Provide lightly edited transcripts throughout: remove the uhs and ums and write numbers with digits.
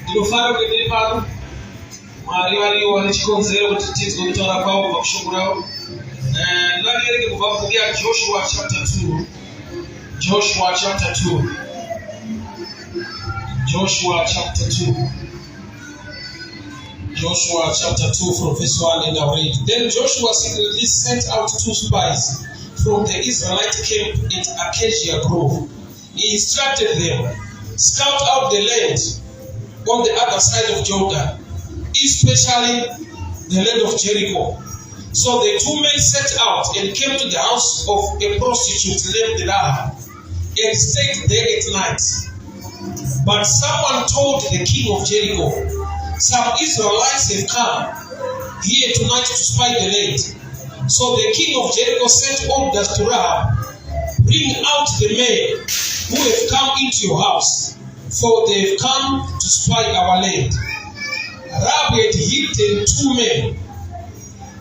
Ndinofara kuendere pano Mwari variwo vane chikonzero kuti tinzwe kutaura kwavo kubva kushoko ravo. Ndingaverenge kubva mubhuku yaJoshua chapter 2. Joshua chapter 2. Joshua chapter 2. Joshua chapter 2 from verse 1 and I'll read. Then Joshua secretly sent out 2 spies from the Israelite camp at Acacia Grove. He instructed them, scout out the land on the other side of Jordan, especially the land of Jericho. So the 2 men set out and came to the house of a prostitute named Rahab and stayed there at night. But someone told the king of Jericho, some Israelites have come here tonight to spy the land. So the king of Jericho sent orders to Rahab, bring out the men who have come into your house, for they have come to spy our land. Rahab had hidden 2 men,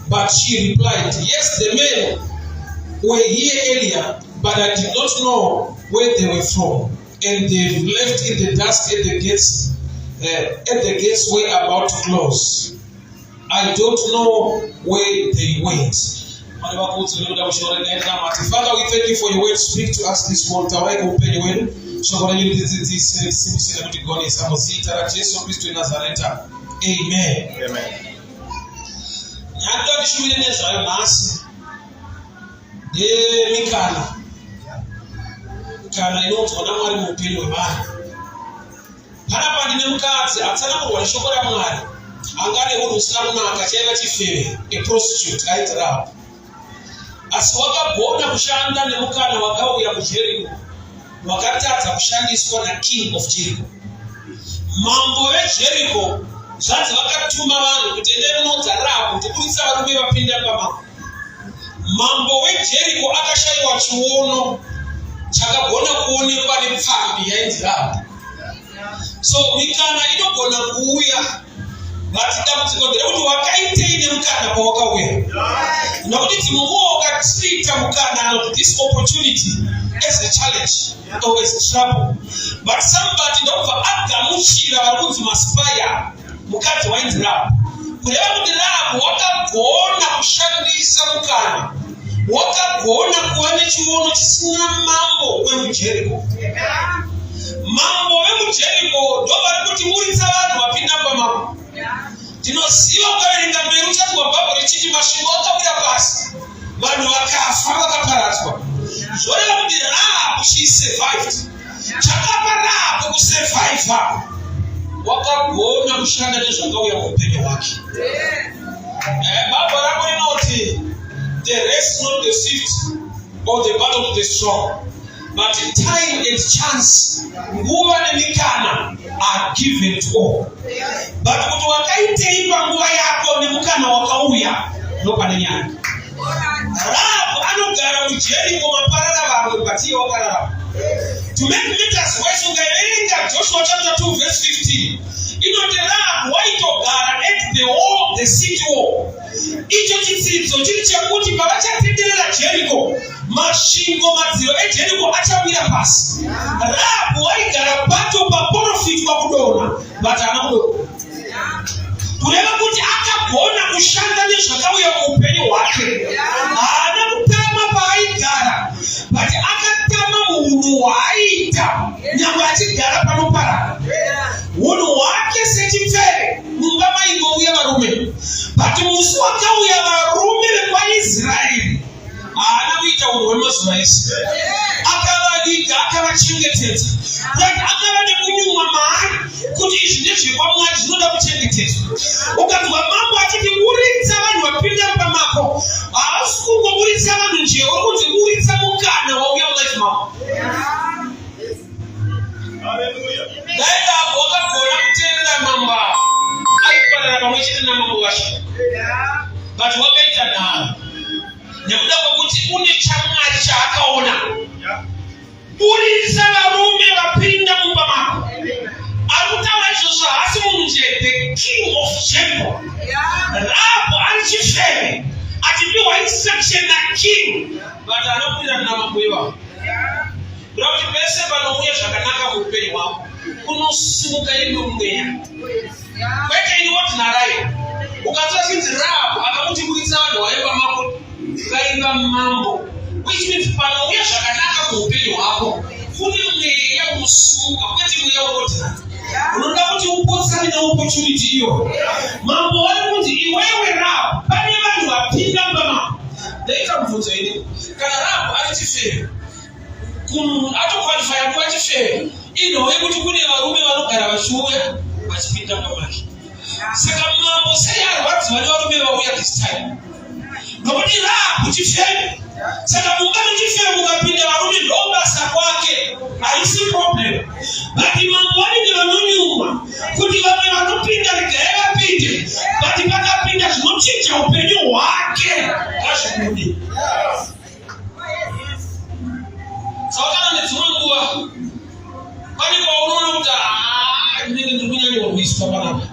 but she replied, yes, the men were here earlier, but I did not know where they were from, and they left in the dust at the gates. At the gates were about to close. I don't know where they went. Father, we thank you for your word. Speak to us this morning. Amen. Panapa ndine mukadzi atsana kurwa shoko raMwari angane urusina kunaka chaiva chifeve a prostitute aiti Rahab. Asi wakagona kushanda nemukana wakauya kuJeriko wakatadza kushandiswa naking of Jericho. Mambo veJeriko zvanzi vakatuma vanhu kuti endai munodza Rahab kuti budisa varume vapinda pamambo. Mambo weJeriko akashayiwa chiono chakagona kuonekwa nepfambi yainzi Rahab. So mikana inogona kuuya dambudziko nderekuti wakaitei nemukana pawakauya. Nokuti dzimwe nguva ukatreata mukana this opportunity as a challenge or as a trouble, but somebody ndokubva agamuchira vari kunzi maspaya mukadzi wainzi Rahab. Kureva kuti Rahab wakagona kushandisa mukana, wakagona kuva nechiono chisina mambo wemuJeriko. Mambo wemuJeriko ndo vari kuti muritsa vanhu vapinda pamambo. Tinoziva ukaverenga mberi uchatwa bhabhuri richiti masvingo akawira pasi, vanhu vakafa vakaparadzwa. Zvoreva kuti Rahab she survived. Chakapa Rahab kusurvivha, wakagona kushanda nezvakauya muupenyu hwake. Bhabhuri rako rinoti the race is not the swift or the battle of the strong, but time and chance, nguva nemikana are given to all. But kuti wakaitei panguva yako nemukana wakauya ndopane nyaya. Rahab anogara muJeriko maparara vamwe batiye wakararama. To make matters worse, ukaverenga Joshua chapter 2 verse 15, inoti Rahab waitogara at the wall, the city wall. Icho chitsidzo chiri chekuti pavachatenderera Jericho, masvingo madziro eJeriko achawira pasi. Rahab waigara pato paprofit pakudonha, but haana kudonha. Kureva kuti akagona kushanda nezvakauya muupenyu hwake. Haana kutama paaigara, but akatama munhu hwaaiita nyangwe achigara panoparara. Unhu hwake sechipfere mumba maingouya varume, but musi wakauya varume vekwaIsraeri haana kuita unhu hwemazuva ese. Akavaviga, akavachengetedza, akava nekunyumwa maari kuti izvi ndezvekwamwari zvinoda kuchengetedzwa. Ukanzwa mambo achiti uritsa vanhu vapinda pamako, haasi kungoburitsa vanhu nje, uri kunzi uritsa mukana wauya mudati mako. Rahab wakagona kuteerera mambo aiparara pamwe chete namambo wacho, but wakaita nharo nekuda kwekuti une chamwari chaakaona. Buritsa varume vapinda mumba mako. Akutaura izvozvo haasi munhu nje, the king of Jericho. Rahab ari chifeve achipiwa instruction naking, but anopinda namambo iwavo. Kuti pese panouya zvakanaka muupenyu hwako, kunosimuka imwe. Kwete ini wati narai. Ukatoa sinzi rapo akamuti kuitsa vanhu waiva mako vaimba mambo. Which means panouya zvakanaka muupenyu hwako. Kune mweya unosimuka kwete mweya unodhana. Unoda kuti upotsane neopportunity iyo. Mambo vari kunzi iwewe rapo pane vanhu vapinda pamambo. Ndaita mubvunzo ini. Kana rapo ari chifeve atokwalifaya kuva chifeve inhove kuti kune varume vanogara vachiuya vachipinda pamake. Saka mambo sei arwadziwa nevarume vauya this time? Nokuti rapo chifeve. Saka mumba muchifeve mukapinda varume ndobasa kwake, haisi problem. But mambo vanenge vanonyumwa kuti vamwe vanopinda regai vapinde, but vakapinda zvinochinja upenyu hwake ngazvikudi. Saka nedzimwe nguva pane paunoona kuti ndinenge ndiri kunyanyorwa kuiswa panapa.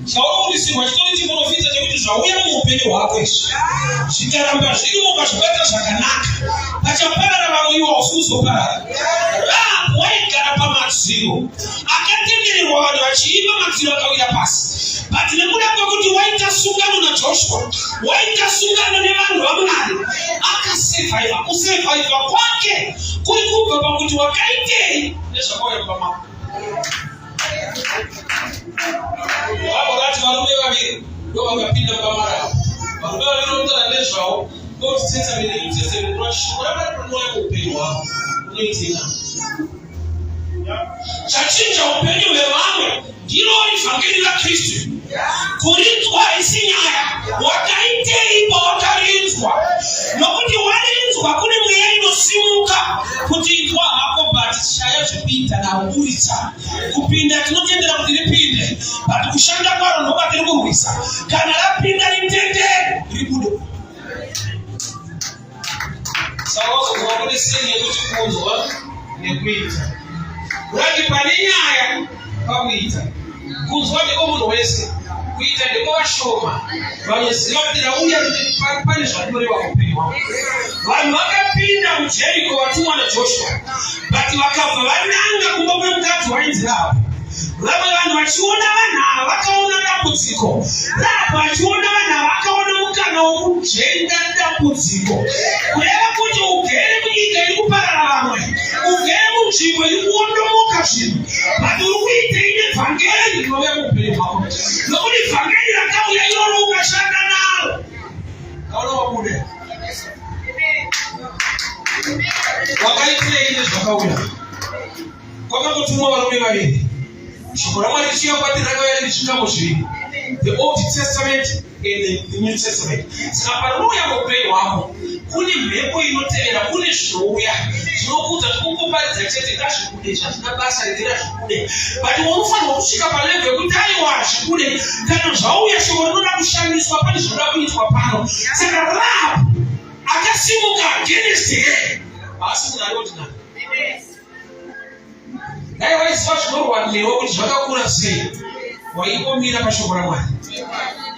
Zvaunokurisirwa chitori chimunofita chekuti zvauya muupenyu hwako izvi zvikaramba zvirimo ukazvibata zvakanaka pachaparara vamwe iwo hausiuzoparara. Rapo waigara pamadziro akatendererwa vanhu vachiimba madziro akawira pasi. But nekuda kwekuti waita sungano naJoshua, waita sungano nevanhu vaMwari, akasevhaiva. Kusevhaiva kwake kuri kubva pakuti wakaitei nezvakauya pamako. Vakati varume vaviri ndovakapinda pamara. Varume vaviri vanotaura nezvavo ndokuti tsetsamene kutsetsemene kurashukura vari kunouya muupenyu hwavo unoitina. Chachinja upenyu hwevamwe ndiro ivhangeri raKristu. Kurinzwa haisi nyaya, wakaitei pawakarinzwa. Nokuti warinzwa kune mweya inosimuka kuti itwa hako, but shaya zvekuita naukuritsa. Kupinda tinotendera kuti ripinde, but kushanda kwaro ndobati rikurwisa. Kana rapinda ritendere ribude. Saka wazozwa kune seni yekuti kunzwa nekuita. Kurati pane nyaya pakuita. Kunzwa ndiko munhu wese, kuita ndiko vashoma. Vanoziva kuti rauya pane zvanoreva muupenyu hwavo. Vanhu vakapinda muJeriko vatumwa naJoshua, but vakabva vananga kumba kwemukadzi wainzi Rahabu. Vamwe vanhu vachiona vanhu ava vakaona dambudziko. Rahabu achiona vanhu ava akaona mukana wokujenda dambudziko. Kureva kuti ugere munyika iri kuparara vamwe, ugere munzvimbo iri kuondomoka zvinhu, but uri kuitei nevhangeri rinouya muupenyu hwako. Nokuti vhangeri rakauya iroro ukashanda naro, kaona wabude. Wakaitirei nezvakauya? Kwakangotumwa varume vaviri. Shoko raMwari richiuya kwatiri rakauya nezvikamu zviviri, the Old Testament and the New Testament. Saka parinouya muupenyu hwako kune mhepo inotevera, kune zvinouya zvinokuudza kuti kungoparidza chete ngazvikude, zvazvina basa redzera zvikude. But unofanirwa kusvika palevel yekuti aiwa zvikude, kana zvauya shoko rinoda kushandiswa pane zvinoda kuitwa pano. Saka Rahabu akasimuka against her, haasi munhu ari ordinary. Dai waiziva zvinorwa newe kuti zvakakura sei, waingomira pashoko raMwari.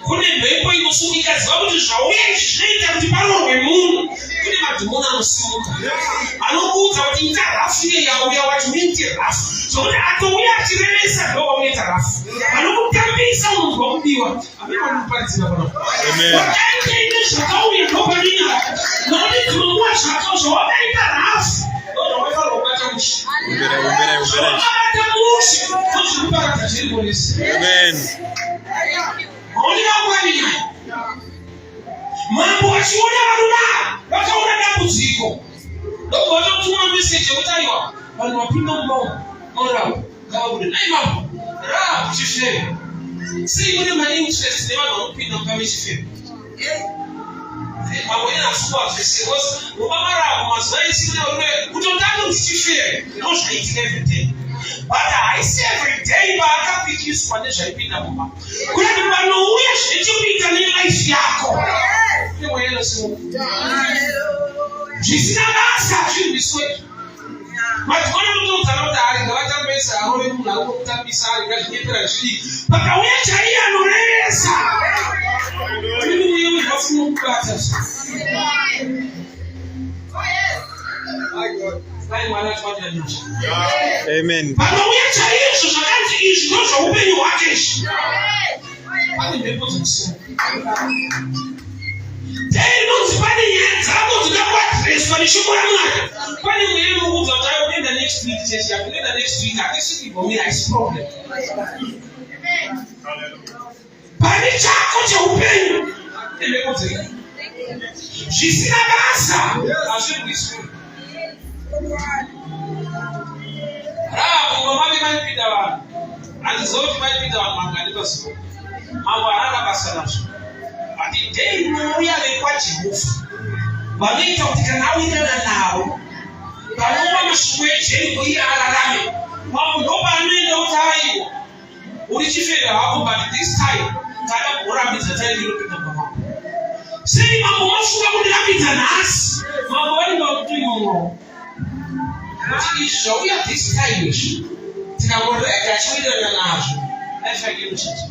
Kune mhepo inosumika, ziva kuti zvauya izvi zvinoita kuti parorwe munhu. Kune madhimoni anosimuka anokuudza kuti ita rafu iye yauya wacho uite rafu, zvokuti atouya achirevesa ndowauita rafu. Vanokutambisa munhu wamudiwa. Amene vanoparidzira panapa. Wakaitei nezvakauya ndopanyaya, nokuti dzimwe nguva zvawakaita rafu ndozvawaifanira kubata mushi. Zvawakabata mushi ndozvinoparadza zviri polisi. Mambo achiona varume vakaona dambudziko, ndobva vatotuma meseji yekuti aiwa vanhu vapinda muMoabu ngavabude. Nai mambo, Rahabu chifeve, sei mune mainterest nevanhu vanopinda mukava chifeve? Mambo ina asungwa zvese, because mumba maRahabu mazuva ese mune varume kutotanga kuti chifeve ndozvaitika every day. But haisi every day vaakapikiswa nezvaipinda mumba. Kuti vanouya zvechikuita nelife yako nemweya inosimuka zvisina basa zvirwiswe. Madhimoni anotodzana kuti ari ngavatambesa, anove munhu ari kutambisa ari ngazvinyepera zviri. Pakauya chaiye anorevesa kuti mumweya uyu vafuna kubata. Kai mwana twaje nyasha. Amen. Panouya chaizo zvakanzi izvi ndozvoupenyu hwake izvi. Pane mhepo dzinosimba. Inonzi pane nyaya dzako dzinoda kuadhireswa neshoko raMwari. Pane mweya unokuudza kuti unoenda next week chechi yako, unoenda next week hatisviki gomera, haisi problem. Pane chako cheupenyu nemhepo dzenyu. Zvisina basa hazvirwiswi. Rava mumwe maipinda vanhu. Handizivi kuti maipinda vanhu mangani pazuva. Mambo harana basa nazvo. But dei unouya vekwaJehovha vanoita kuti kana awirana nawo vanova mashoko eJeriko iye ararame. Mambo ndopaanoenda kuti aiwa uri chifeve hako, but this time tada kurambidza tairi inopinda pamambo. Sei mambo mafunga kundirambidza nhasi? Mambo vanenge vakutunyon'o kuti izvi zvauya this time izvi tikangorega achiwirirana nazvo aifake muchinji.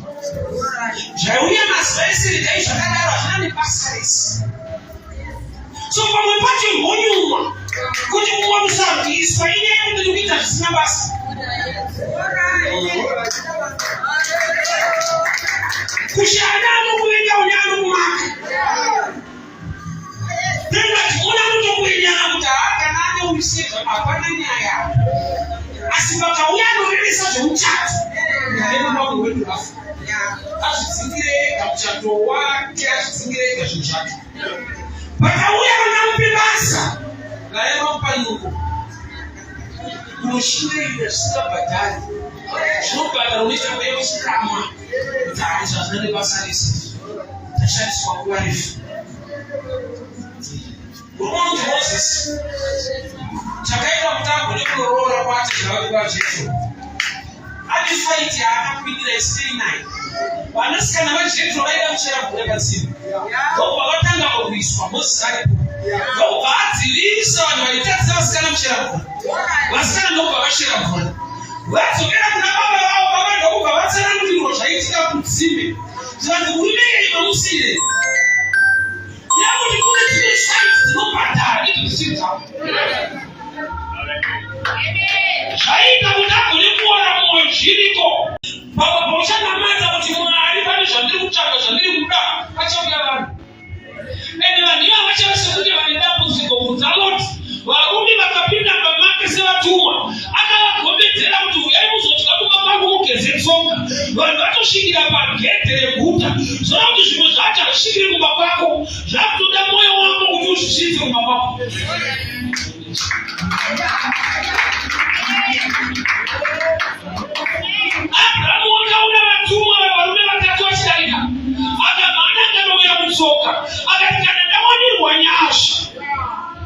Zvauya mazuva esiri dai zvakadaro hazvina nebasa rese. So pamwe pacho mbonyumwa kuti mumwe musarwiswa inyaya kuti ndikuita zvisina basa. Kushanda anokuvenga une anokumaka. Ndengati muna anotokuenyana kuti haakana aneurisezva hapana nyaya. Asi pakauya anorevesa zveuchato ndarema mamwe wedu rafu. Azvidzingire ega muchato wake, azvidzingire ega zvinhu zvake. Pakauya vanamupe basa ndarema mupanyuko. Unoshingaira zvisingabhadhari. Zvinobhadhara unoita mweya uchikamwa kuti hai zvazvina nebasa rese. Tashandiswa nguva refu. Unoona Mozisi chakaita kuti agone kunoroora kwati zvave kwaJethro. Ane faiti yaakapindira Sinai. Vanasikana vaJethro vaida kuchera mvura patsime. Ndobva vatanga kurwiswa Mozisi aripo. Ndobva adzivisa vanhu vaitadzisa vasikana kuchera mvura. Vasikana ndobva vachera mvura. Vadzokera kuna baba vavo, baba ndobva vatsanangurirwa zvaitika kutsime. Zvanzi murume iyeye mamusire. Yakuti kune dzimwe saiti dzinobhadhara idzi zvaita kuti agone kuona mumwe Jeriko. Pauchanamata kuti Mwari pane zvandiri kutsvaga, zvandiri kuda, pachauya vanhu. Ende vanhu ivava vachava sekunge vane dambudziko kubvunza Loti. Varume vakapinda pamake sevatumwa. Akavagombedzera kuti uyai muzodya kumba kwangu mugeze tsoka. Vanhu vatosvikira pagedhe reguta. Zvava kuti zvimwe zvacho hazvisvikiri kumba kwako. Zvakutoda mwoyo wako kuti uzvisvitse kumba kwako. Abrahamu wakaona vatumwa varume vatatu vachidarika. Akamhanya akanouya mutsoka. Akati kana ndawanirwa nyasha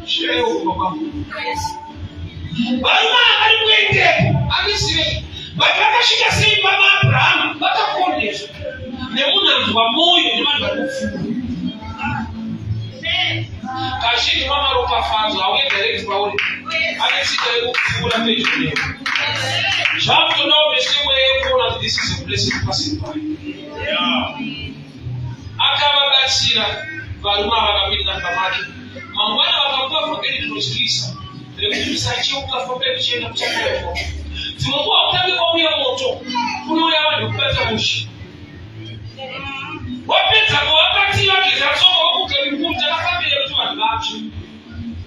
sherewo kumba kwangu. Varume vari kuendepo andisive. Vanhu vakasvika sei baba Abrahamu vakakondezva nemunanzvi wamwoyo nevanhu vari kupfuura. Kazhinji mamaropafadzwa auye direct pauri ane tsika yekupfuura pedyo newe. Zvakutodawo meshemo yekuona kuti this is a blessing passing by. Akavabatsira varume vakapinda pamake. Mangwana vakamupa famberi rinotyisa rekuti musacheuka famberi chienda kuchakaipo. Dzimwe nguva kutange kwauya moto kunouya vanhu vekubata mushi. Wapedza kuvapati vageza tsoka vokukemikuru takafambira kuti vanhu vatsve.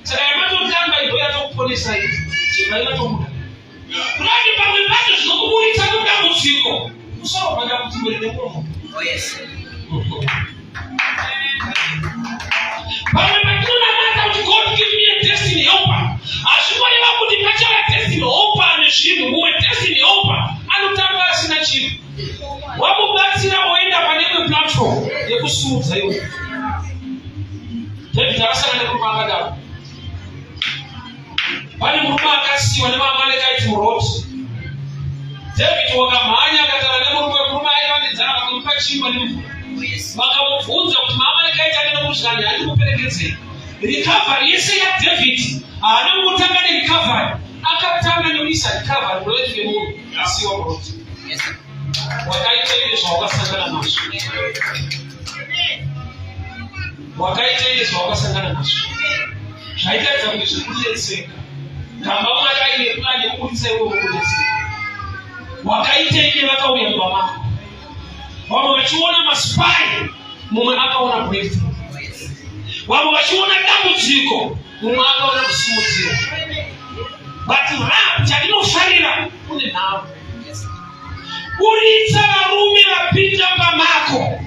Saka yamatotamba ivo yatokuponesa ivi chimba yatomuda. Kunati pamwe pacho zvinokuburitsa mudambudziko usaobvada kuti muri nemomo. Pamwe patinonamata kuti God give me a destiny helper. Hazvinoreva kuti pachava destiny helper nezvinhu. Mumwe destiny helper anotanga asina chinhu. Wamubatsira woenda pane imwe platform yekusudza iwe. David akasangana nemurume akadaro. Pane murume akasiyiwa nemaAmalekite muRoti. David wakamhanya akatara nemurume aivandidzana vakamupa chingwa nemvura. Vakamubvunza kuti maAmalekite anene kuzvani ari kuperekedzei. Recovery yese yaDavid haana kutanga nerecovery. Akatanga nekuisa recovery muRoti yemunhu asiyiwa muRoti. Wakaita izvi zvawakasangana nazvo. Wakaita izvi zvawakasangana nazvo. Zvaitaridza kuti zviri kudetsera. kamba mwana ile plani kulize huko kulisi wakaite ile wakauya mbama wao wachiona maspai mume akaona breakthrough wao wachiona damu ziko mume akaona kusimuzio but rap chakino sharira kule nao uliza Warumi wapita pamako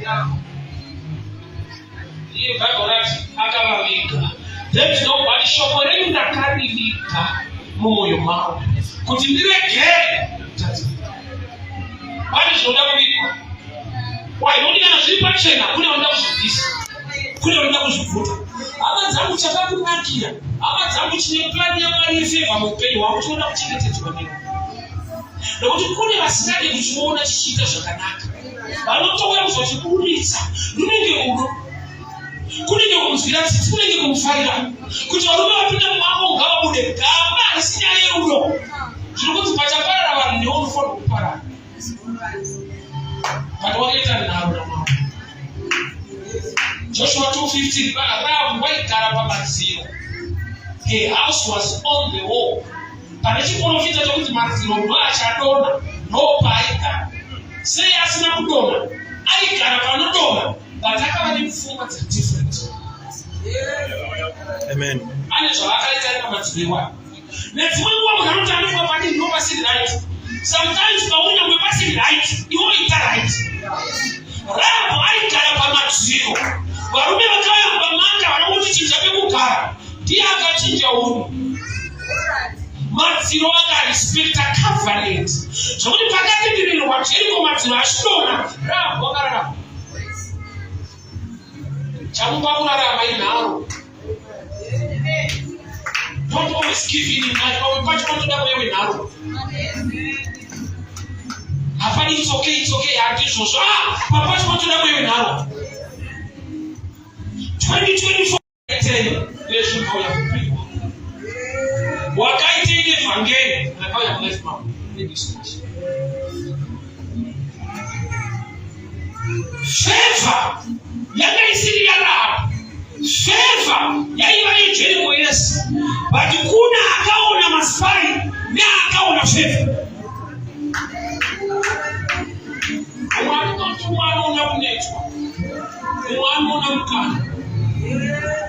hiyo bakorati akawamika there is nobody shopore ndakadilika moyo mao kutimdireke bali zoda kuliko why don't you know chena kule wanda kuzivisa kule wanda kuzivuta ama zangu chakabu nakia ama zangu chine plan ya marife kwa mpeni wao tuna kuchingetezwa nini na kutukuni wasinage kuchuona chishita shakanaka baloto wewe uzochikuuliza nunenge uno kunenge kumfirasi kunenge kumfaira kuti Warumi wapinda mumako ngaba bude gamba isinya yerulo zvinokuti pachapara vanhu neunofana kuparara but wakaita naro namao Joshua 2:15 Rahabu waigara pamadziro. Her house was on the wall. Pane chiprofita chokuti madziro achadona ndopaigara. Sei asina kudona aigara panodona but akava nepfungwa different. Amen. Ane zvavakaita pamadziro iwayo. Nedzimwe nguva munhu anotandikwa pati ndopasiri right. Sometimes paunyange pasiri right iwo ita right. Rahabu aigara pamadziro. Varume vakauya pamanga vanokuti chinja pekugara ndiye akachinja unhu. Madziro akarespecta covenant zvokuti pakatendererwa Jeriko madziro achidona Rahabu wakararama. Chamupa kurarama inharo. Don't always give in life. Pamwe pacho panoda wewe nharo. Hapana, it's okay handizvozvo. Papacho panoda wewe nharo. 2024 nezvinouya kupiwa wakaite nevhangeri rakauya kulifema nediscussion favor yanga isiri yarahabu favor yaiva yeJeriko yes but kuna akaona maspai neakaona favor umwana kunetwa umwana mukana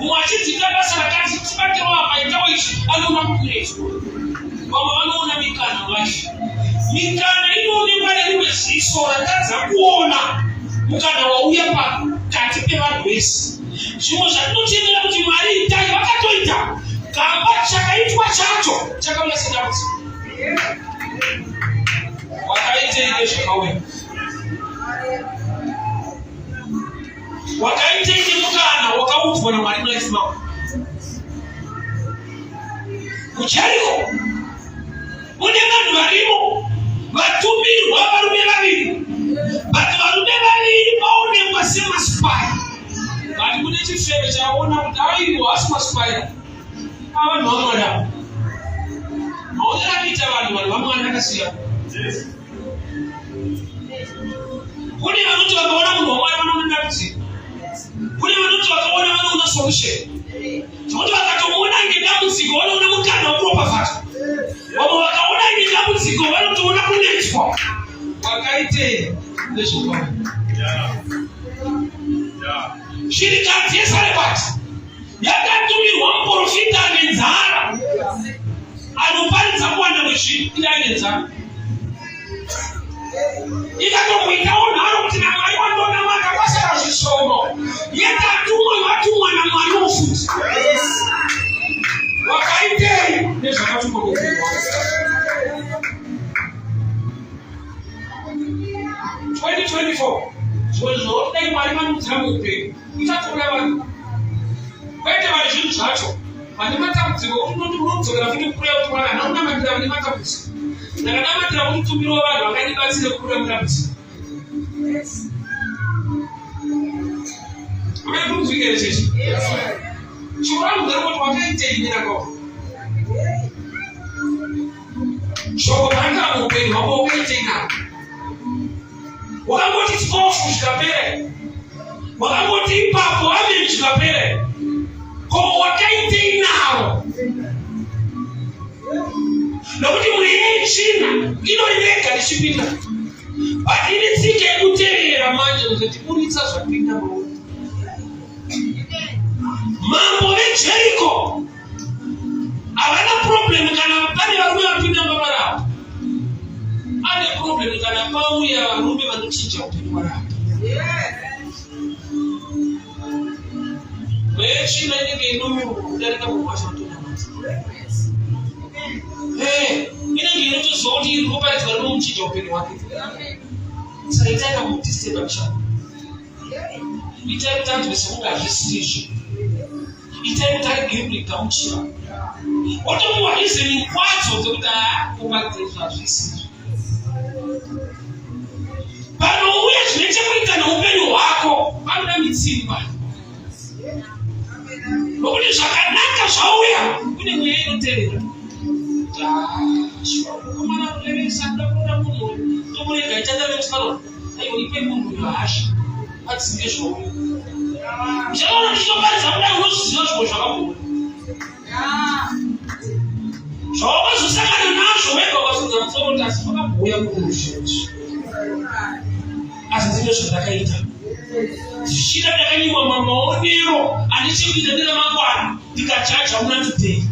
mwachiti basa rakati tibakirwa paitawo ichi anona kukuletwa vamwe vanoona mikana vacho mikana inoonekwa nerimwe ziso ratadza kuona mukana wauya pakati pevanhu vese zvimwe zvatinochemera kuti Mwari itai vakatoita gamba chakaitwa chacho chakauya sedambudziko wakaiteike zvakauya wakaiteike mukana wakaudzwa naMwari next month kuJeriko mune vanhu varimo vatumirwa varume vaviri but varume vaviri vaonekwa semaspai but kune chifeve chaona kuti aivo hasi maspai avanhu vamwari maonera kuita vanhu vamwari vakasiyana. Kune vanoti vakaona munhu waMwari vanoona dambudziko. Kune vanoti vakaona vanoona solution. Zvekuti vakatomuona ngedambudziko vanoona mukana wekuropafadzwa. Vamwe vakaona ngedambudziko vanotoona kunetswa. Wakaite nezvokwana. Shirikadzi yeSarepati yakatumirwa muprofita nenzara anoparidza kuwanda kwezvinhu ine nzara. Ikatomuitawo nharo kuti naMwari wandona makakwasira zvisomo yakatumwa naMwari wofuti. Wakaitei nezvakatumwa kupiwa 2024 zvozvodai Mwari vanudzira muupenyu ichatora vanhu kwete vari zvinhu zvacho vane matambudziko unoti unodzokera futi kukureya kuti Mwari hanakunamatira vane matambudziko ndakanamatira kuti tumiriwo vanhu vakandibatsire kukura mudambudziko. Amai kumuzvikere chechi chikurambudza kuti wakaitei nerakawa shoko paranga muupenyu hwako wakaitei navo wakangoti spofu zvikapere wakangoti ipapo ameni zvikapere ko wakaitei navo nokuti mweye china inoineka richipinda. Ini tsika yekuteerera manje mukatiburitsa zvapinda muruoko. Mambo veJeriko havana problem kana pane varume vapinda mabara. Ane problem kana pauya varume vanochinja upenyu hwavo. Mweye china inenge inomiruka kudarika mumwasha mutonyamadzi. Inenge inotoziva kuti iri kuparidzwa rinomuchinja upenyu hwake. Saka itai kamudisturba mushando. Itai kuti anzwe sekunge hazvisizvo. Itai kuti agiribli gamuchira. Otomuwa reasoning kwadzo dzekuti kumadzidzwa hazvisizvo. Panouya zvine chekuita neupenyu hwako panoda mitsimba. Nokuti zvakanaka zvauya kune mweya inoteerera. Kumana kurevesa kuda munhu tomurega ichanda vekutsvara. Aiwa ipe munhu uyo hasha. Adzinge zvauya. Uchaona ndichoparidza kudai unozviziva zvimwe zvakakura. Zvawakazosangana nazvo wega ukazodza musoro kuti asi zvakabhuya munhu zvizhinji. Asi ndizvo zvandakaita. Zvichida ndakanyimwa maonero ane chekuita neramangwana ndikajaja muna today.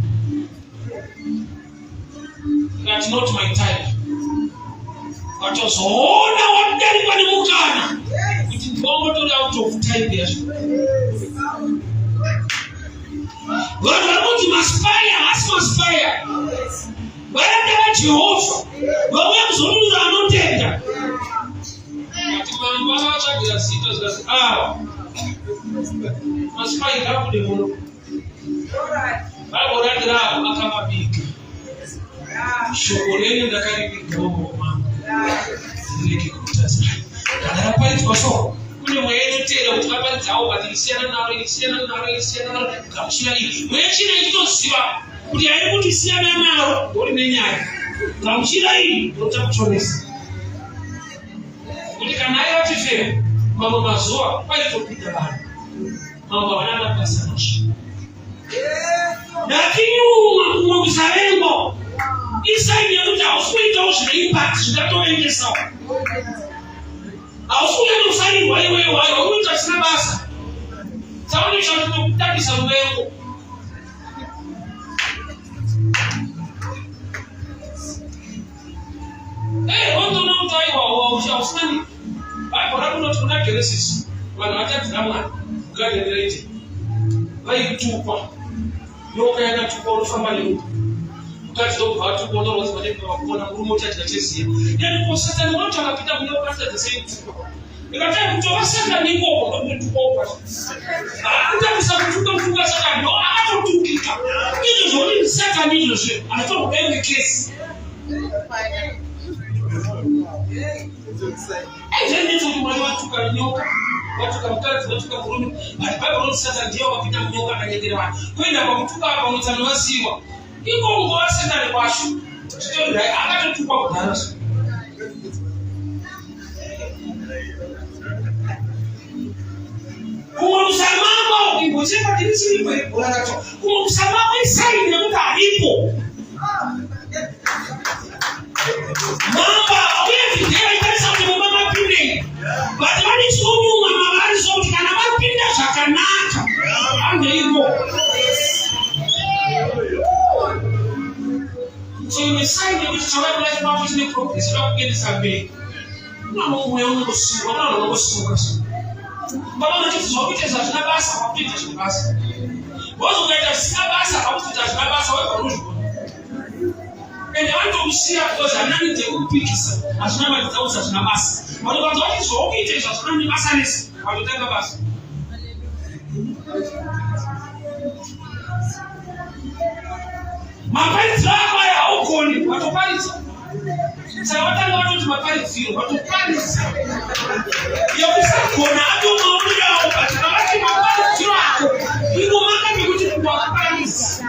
That's not my type. Watozoona wadarikwa nemukana kuti ndongotori out of type yazvo. Vanhu vanoti maspire hasi maspire. Varanda vaJehovha vauya kuzorunura anotenda. Kuti vanhu vavatsvagira zita zikazi maspire ngabude muno. Vaivorandira avo akavabika. Shoko renyu ndakaripiga mumaoko mangu. Zvireke kutadza. Kana raparidzwa so kune mweya inoteera kuti vaparidzawo but isiyana naro gamuchira iyi. Mweya china inoziva kuti hairi kuti siyana naro uri nenyaya. Gamuchira iyi ndotakuchonesa. Kuti kana aivati fero mamwe mazuva paitopinda vanhu. Mamwe havana mabasa nacho. Ndakinyuma kumwe kusavengo. Isaidi yekuti hausuitawo zvine impact zvingatoendesawo. Hausuita kusarirwa iwewe wayo unoita zvisina basa. Tsaonesha kuti nokutambisa muvengo. Wondoona kuti aiwa hausinani. Bhaibheri rakunoti kuna Genesis vanhu vatadzira Mwari mugarden reite. Vaikutukwa. Nyoka yakatukwa unofamba nemuka. Mukadzi ndokubva vatukwa unorwadza vanenge vakupona murume uchadya cheziya. Yani kwa Satani watu akapinda mune ukafita the same thing. Ikataka kutoka Satani ikoko ndokutukwa ukwati. Akutambisa kutuka Satani ndo akatotukika. Izvo zvoni Satani izvozvo anatokubenga kesi. Ndizo kuti Mwari watuka nyoka, watuka mukadzi, watuka murume. But Bhaibheri rinoti Satani ndiye wakapinda munyoka akanyengera vanhu. Kuenda pakutuka apa mutsano wasiwa. Iko ngova Satani kwacho. Chitori hai akatotukwa kudhara. Kumwe musamama ukimbocheka tirisiripo ibhora racho. Kumwe musamama isaini nekuti haripo. Mamba uye video itarisa kuti mumba mapinde. But vane chiunyumwa mavari so kuti kana vapinda zvakanaka angeiko. Chimwe saini kuti chawabula chimamo chine progress chinokuendesa mberi. Kuna mumweya unongosimuka, kuna unongosimuka. Pamwe chizwa kuti zvazvina basa wapinda zvine basa. Wozokaita zvisina basa wakuita zvina basa wega unozviona. Ende vanotokusiya because havina need yekukupikisa. Hazvina madzi kuti zvazvina basa. Vanokwanza kuti zvokuita izvo hazvina nebasa nesi. Watotanga basa. Maparidziro ako aya haugoni, watoparidza. Saka watanga watoti maparidziro, watoparidza. Yokusagona atomabudawo but vakati maparidziro ako ingomaka nekuti munhu wakaparidza.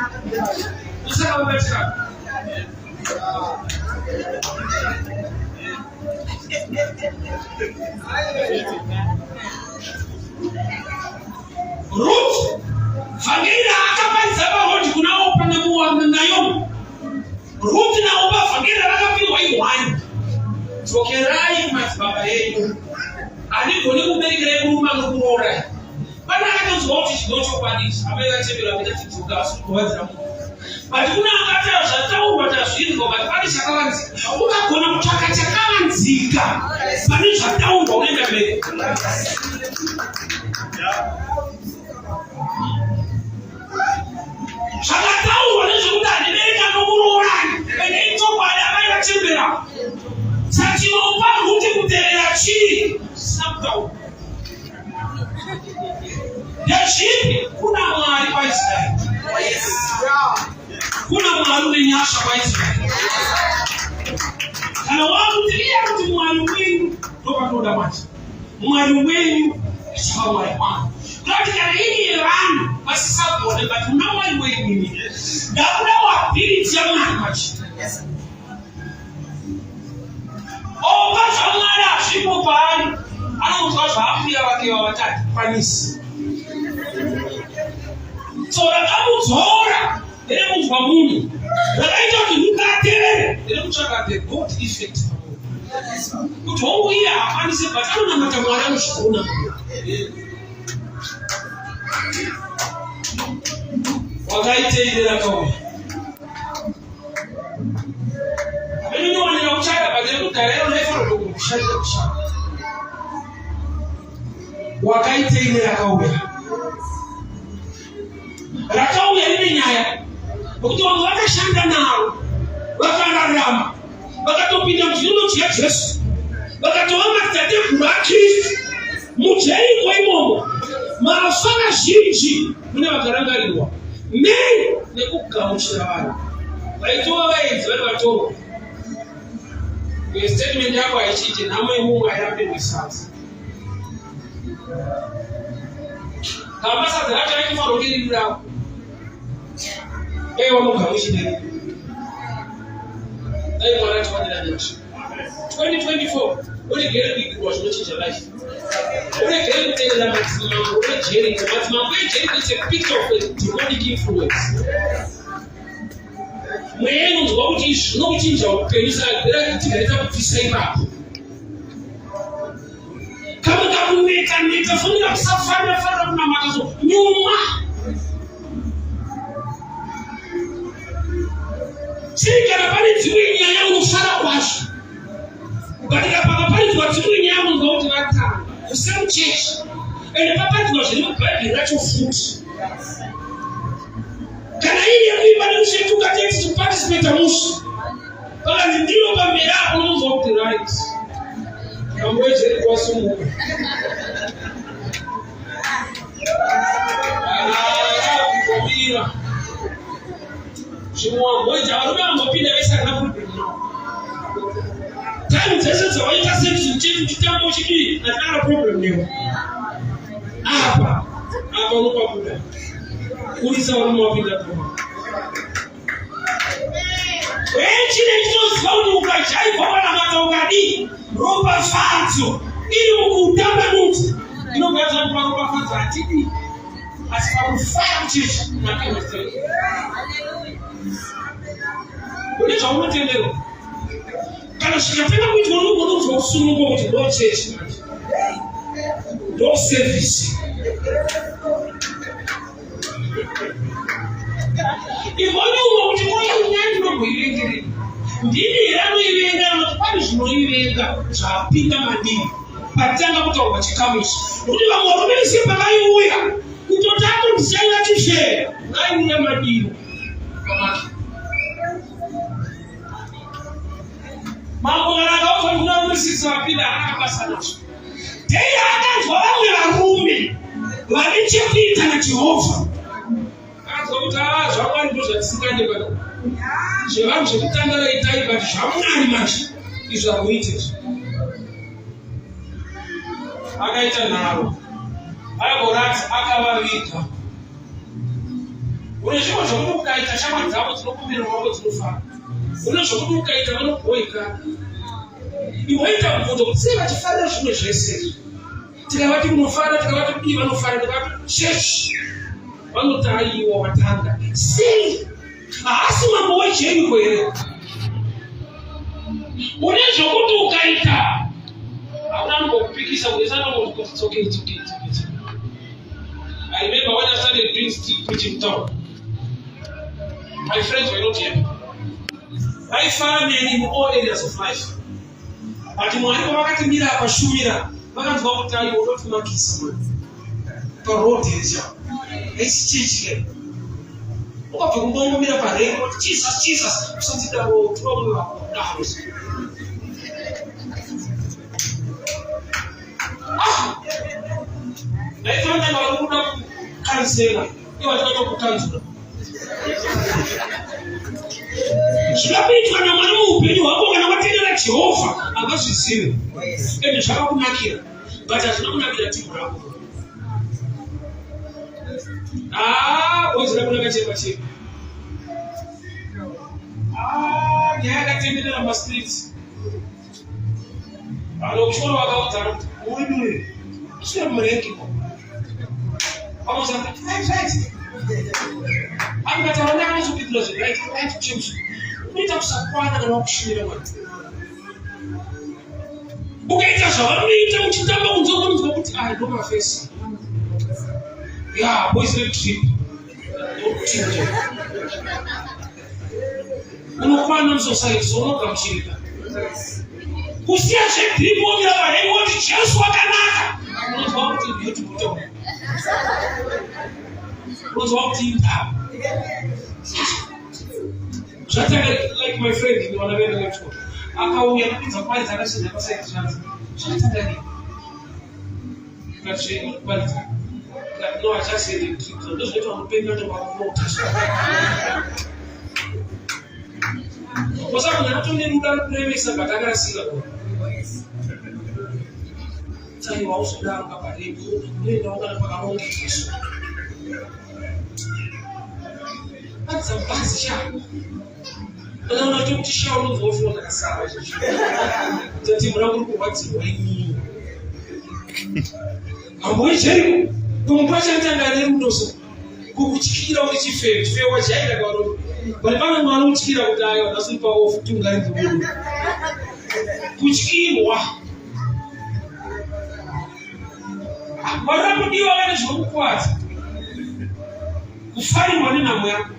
Usaka wabatira. Ruth vhangeri akaparidza pahodhi kuna Opa naMuwa naNaomi. Ruti na ubafa ngera rakapiwa iwani. Tokerai madzibaba yedu. Anigone kuberekera kuruma nokuroora. Pana akatonzwa kuti chinotokwanisa. Amene atembera kuti tidzoka asikuwadzira munhu. But kuna akati zvataurwa tazvinzwa kuti pane chakavanzika. Ukagona kutsvaka chakavanzika. Pane zvataurwa unoenda mberi. Zvakataurwa nezvekuti hanibereka nokuroorani. Ende itokwadi akaitembera. Satinopa kuti kuteerera chii? Sabutaurwa. Ndezvipi? Kuna Mwari paIsraeri. Kuna Mwari unenyasha paIsraeri. Kana wakuziya kuti Mwari wenyu ndopatoda manje. Mwari wenyu ndichava Mwari wangu. Kuti kana ini vanhu vasisagone but una Mwari wenyu. Ndakuda wabhiriti yaMwari manje. Oba zvaMwari hazvipo paari. Anonzwa zvaakuya vake vavatatu kwanisi. So rakamudzora nderemunzwa munhu. Rakaita kuti mukateerere nderekutsvaka the God effect. Kuti hongu iye haakwanise but anonamata Mwari anozvikona. Wakaitei rakauya. Amenowanira kuchada but rekugarero neifanodo kumushandira kushanda. Wakaitei rakauya. Rakauya rine nyaya nokuti vanhu vakashanda naro vakararama vakatopinda muchirundo chaJesu vakatova madzitateguru aKristu mujeriko imomo mafa mazhinji mune vakarangarirwa nei nekugamuchira vanhu vaitova vaedzi vari vatorwa. Statement yako haichiti nhamo yemumwe hairambirwi sadza. Kama sadza racho raifanira kunge riri rako. Wamugamuchira. Dai Mwari atiwanira nyasha. 2024 uregere kuigirwa zvinochinja life. Uregere kuteerera madzimambo eJeriko. Madzimambo eJeriko is a picture of a demonic influence. Mweya inonzwa kuti izvi zvinokuchinja upenyu saka tigaita kubvisa ipapo. Kama kakuneta funga kusafanira kunamata so nyuma. Chikana pane dzimwe nyaya unofara kwazvo. Ukatika pakaparidzwa dzimwe nyaya unonzwa kuti vatanga kusemu chechi. Ende paparidzwa zviri mubhaibheri racho futi. Kana iri kuimba nemushetu ukateti tiparticipate mushi. Pakanzi ndiro pamberi apo unonzwa kuti right. Kamboejeri kwasumuka. Kukomira. Zvimwamboja varume vambopinda vese hakuna problem navo. Time dzese dzawaita section chetu chitambo chidii hatina problem newo. Apa unopabuda. Kurisa varume wapinda koma. Chine chinoziva kuti ukajaivha panamata ukadii ropa fadzo iri mukutamba muti inogadzwa kuti paropa fadzo hatidii asi pakufara muchechi makemesteri. Une zvaunotenderwa kana zvikatanga kuitwa unogona kusunungwa kuti ndo chechi ndo sevhisi. Ivoniumwa kuti koyaunyaya ndinomboivengerei ndini ranoivenga nokuti pane zvinoivenga zvapinda maningi patanga kutaurwa chikamu ichi nokuti vamwe varume vese pavaiuya kutotanga ndichaira chifera vaiuya madiro pamaki mambo kana akaufana kuna rumisisa vapinda haakabasa nazvo tei akanzwa vamwe varume vane chekuita naJehovha akanzwa kuti zvamwari ndo zvatisingande pano zvevanhu zvekutanga vaitai but zvaMwari manje izvo hamuitezvo. Akaita nharo aiborati akavaviga. Une zvimwe zvokuti ukaita shamwari dzavo dzinokumbira mavoko dzinofara. Une zvokuti ukaita vanobhoika. Iwoita mubvunzo kuti sei vachifarira zvimwe zvese. Tikavati munofara tikavati kudii vanofara tikavati chechi vanoti aiwa watanga sei haasi mambo weJeriko here Unaweza kuti ukaita hauna kupikisa uwezana kwa it's okay. I remember when I started preaching town. My friends were not here. I found men in all areas of life. But mwalimu wakati mira akashumira, wakati wakati ayo wote makisa mwana. Parodi nja. Esi chichike. Wakati kumbongo mira pare, Jesus. Kusantida wo trouble na harusi. Na ito wanda maruna kansela. Iwa watu kukanzula. Shikapitwa na mwalimu upenyu wako kana watenda na Jehova akazvisire. Ende zvakakunakira. But azvinokunakira timu rako. Boys rakunaka chema. Nyaya yakatendera mastreets. Kuchikora wakaudza kuti uinure. Sio mureki. Vamos a right. Angataona kana zvipitiro right change. Unoita kusakwana kana kushira mwana. Ukaita zvavanoita uchitamba kunzwa kuti ndo mafesi. Yeah, boys let trip. Unokwana msociety unogamuchirika. Kusiya zvedripo yavane kuti Jesu wakanaka. Unozwa kuti beautiful talk. Unozwa kuti imba. Zvatanga like my friend in one of the left. Akauya kupinza pale dzakashinda pasai zvanzi. Zvatanga ni. Ngacheni pale. No, I just said it. So those people are paying attention about what. Kwa sababu natumia muda premise bataka sila. Sai wa usuda ngaparibu, ndio ungana paka rongi Yesu. Hata basi sha. Ndio unachotisha unazofu na kasaba hizo. Tati mlango kuwati wewe. Amoi Jericho. Kumpasha ntangale mdoso. Kukuchikira uri chifefe wajaira kwaro. Bali bana mwana uchikira kutayo nasupa ofutunga ndugu. Kuchikirwa. Marapu ndio wale zvokukwata. Kufari mwana na mwa.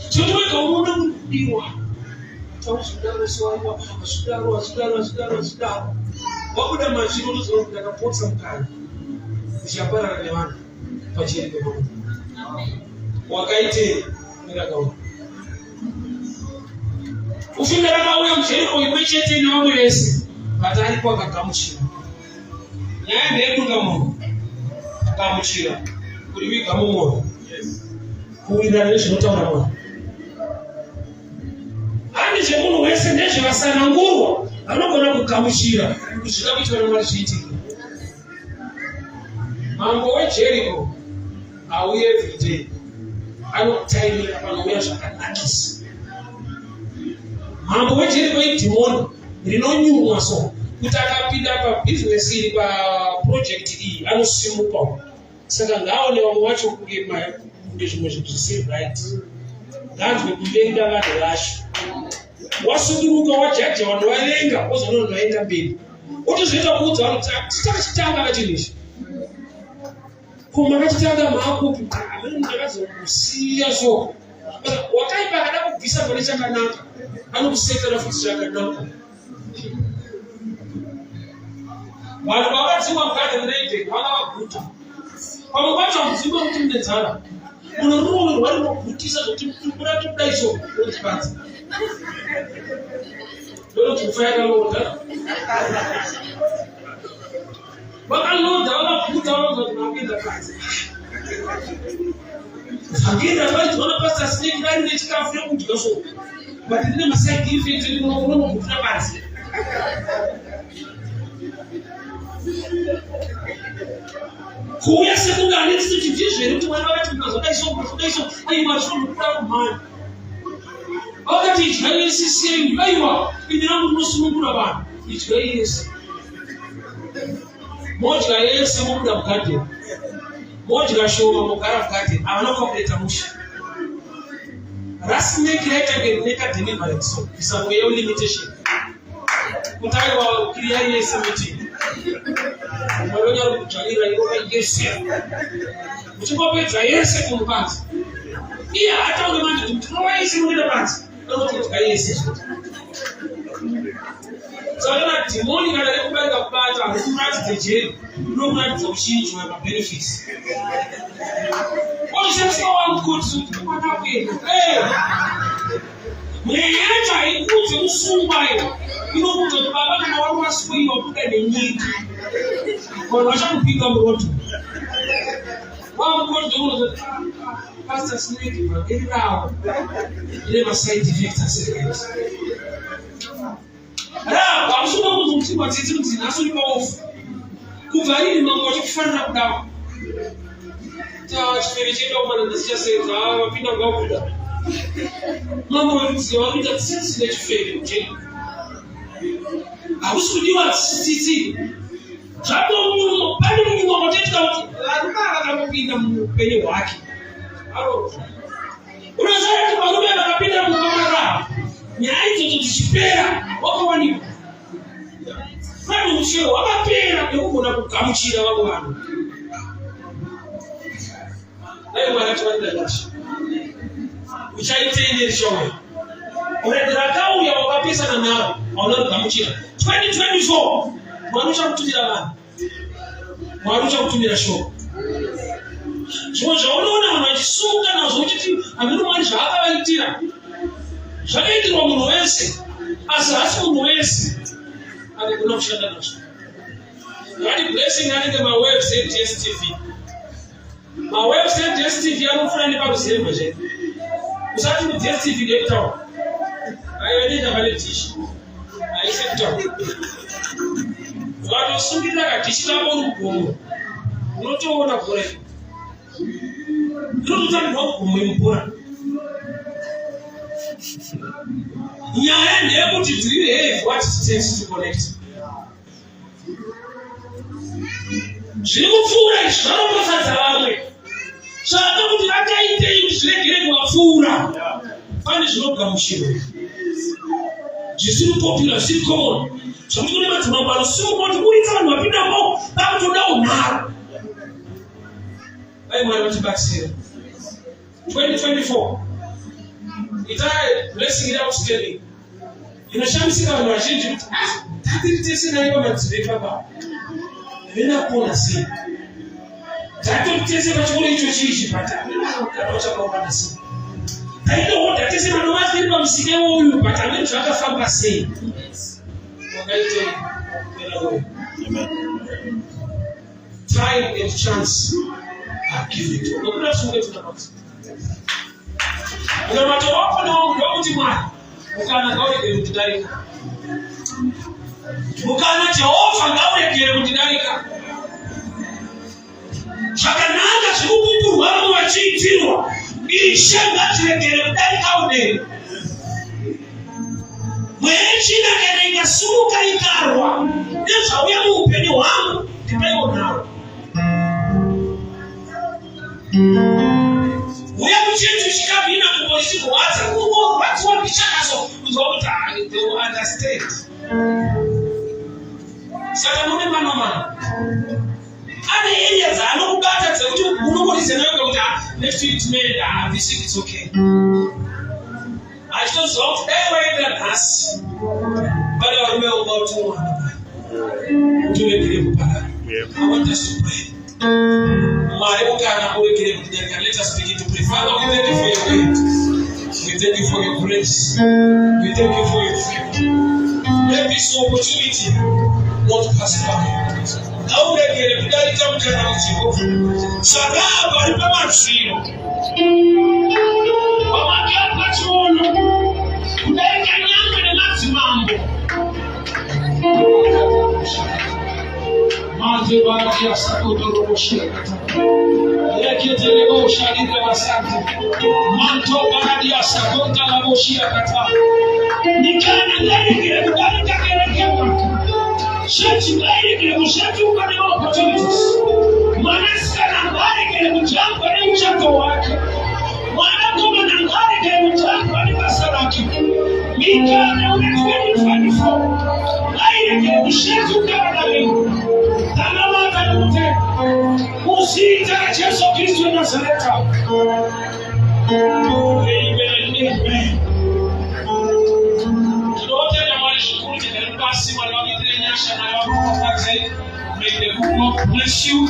Chotoka umuntu ndiwa. Tawusudaro swawa, sudaro. Wakuda mashiro lozokunda kapotsa mukana. Kushapara na wana pachiri kwa Mungu. Wakaite nirakaona. Ufinde rakaona mjeriko imwechete na wamwe wese. Batali kwa kakamuchira. Nyaya ndekunga Mungu. Kakamuchira. Kuliwika Mungu. Kuwira nesho notaura Mungu. Ani chemunhu wese nezve vasana nguruwa anogona kukamuchira kusvika kuitwa namari zviitika. Mambo weJericho auye every day. Anotaimira panouya zvakanakisa. Mambo weJericho idhimoni rinonyumwa so kuti akapinda pabizinesi iri paprojekti iyi anosimuka. Saka ngaone vamwe vacho kunge zvimwe zvinhu zvisiri right. Nganzwe kuvenga vanhu vacho. Wasunduruka wajaja vanhu vavenga wozoona vaenda mberi. Otozoita kuudza vanhu kuti tichitanga kachinizvi. Kuma vachitanga maakupi amene ndakazokusiya so. Wakaipa akada kubvisa pane chakanaka. Anokusetera futi chakanaka. Vanhu vakadzimwa garden raiding vakavaguta. Pamwe pacho mudzimba kuti munenzara. Munorume rwari runogutisa kuti murati kudai so rotipadza. Ndono kufaira loda. Vakaloda vakaguta vakapinda pasi. Vakenda pasi vanapasa snake rari nechikafu yekudya so. But ndine maside effects ndinokuguta pasi. Kuya sekunga aneti kuti ndizvere kuti mwana wakati unazodaiso aiwa zvinokura kumhanya. Wakati idya yese same aiwa indirambo rinosunungura vanhu idya yese. Modya yese mubuda mugarden. Modya shoma mugara mugarden havana kuakuleta musha. Rust make later deliverance. So it's a way of limitation. But I will create a cemetery. Malonya kuchalira yoga Yesu. Mchukua Petra Yesu kumbanza. Iya hata ule mtu mtuwa Yesu mwenda banza. Ndio kutoka Yesu. Sana timoni kana kubanga kubata akumazi tejeri. No man for change my benefits. What is it so good to what happen? Mwenyeja ikuze usumbayo. Inokuja baba na watu wasikuwa wapuka nyingi. Kwa wacha kupiga mroto. Wao mkono ndio pastor snake bagirao. Ile ma side effects asirikali. Wamsuma mtumwa titi nasuli kwa ofu. Kuvaili mambo yakifanya kudawa. Chifericheka umana nasikia sasa wapinda ngao kuda. Mambo yakifanya sisi na chiferi mjeni. Ausudiwa titi. Japo mungu bali mungu wakotetika lazima atakapinda mpenye wake. Halo. Unazaa kubarudia akapinda mkamara. Nyaizo tutishipera wako wani. Fano mshio wapera yuko na kukamchira wako wanu. Nayo mwana tuanda lashi. Uchaitende showe. Uredraka uya wakapisa na nao. Waona kukamchira. 2024 mwanusha kutumira bana. Mwanusha kutumira show. Chimoja unaona wanajisunga na zote amino mwanisha hata waitira. Shakiti wa munu wese. Asa munu wese. Adi kuna mshanda nacho. Yadi blessing hadi kama website STV. Ma website STV anu fulani pa kusema je. Usati mu STV detail. Ayo ni tabale tishi. Ayo sector. Watu sungita katishita boruko. Unotoona kule. Ndio tutani kumwimpura. Nyaende able to do what it takes to connect. Zimufura ishara pasata wale. Shaka kuti akaite imshlegere wafura. Fani zinoga mushiro. Jisiru popular si common. Something about mabalo so much kuri kana wapinda mo ba to down now. Ai mwana mtibakisira. 2024. Itae blessing it out steady. Inashamsika wanawashinji. Tati tesi na hiyo matibeka baba. Nina kuona si. Tati tesi na chukua hicho chishi pata. Kanaocha kwa upanda si. Taito wote tesi na nwazi nipa msikeo huyu pata. Mimi tuwaka famba si. Wakaite. Amen. Time and chance are given to. Nukuna sunge tunapata. Kuna mato wako na wangu timani. Mukana gaure kere mutidarika. Mukana Jehova gaure kere mutidarika. Shakananga shukupuru wangu wachitirwa. Ishenga kere mutidarika ude. Mwechina kere ingasuka ikarwa. Nesa uya muupeni wangu. Kipeyo nao. Uya mchetu shikabina kupolisi kuwaza kuko watu wapishaka so uzota they will understand. Sasa nune mama. Ane area za anokubata za uti unokolise nayo kuta next week made this week it's okay. I just hope every that has but I remember about one. Do it again. I want us to pray. Let us begin to pray. Father, we thank you for your word. We thank you for your grace. We thank you for your favor. Let this opportunity not pass by. Now we get a very come to Sarah, I remember you. Mama, get what you want. You can young with the maximum. Mante bakia sakoto roshia kata. Yeke telebo shalika basante. Manto baradia sakota la boshia kata. Nikana ndani kile kudani kakeleke waka. Shati ndani kile kushati ukani opportunities. Manaska na ndani kile kujambo ni mchako wake. Mwana kuma na holiday with January Basaraki. Mika and 2024. I get to share to Canada. Tanama Tanute. Musita Jesus Christ Nazareth. Amen. May the Lord bless you.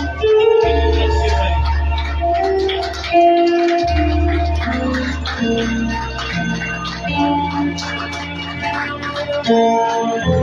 Amen.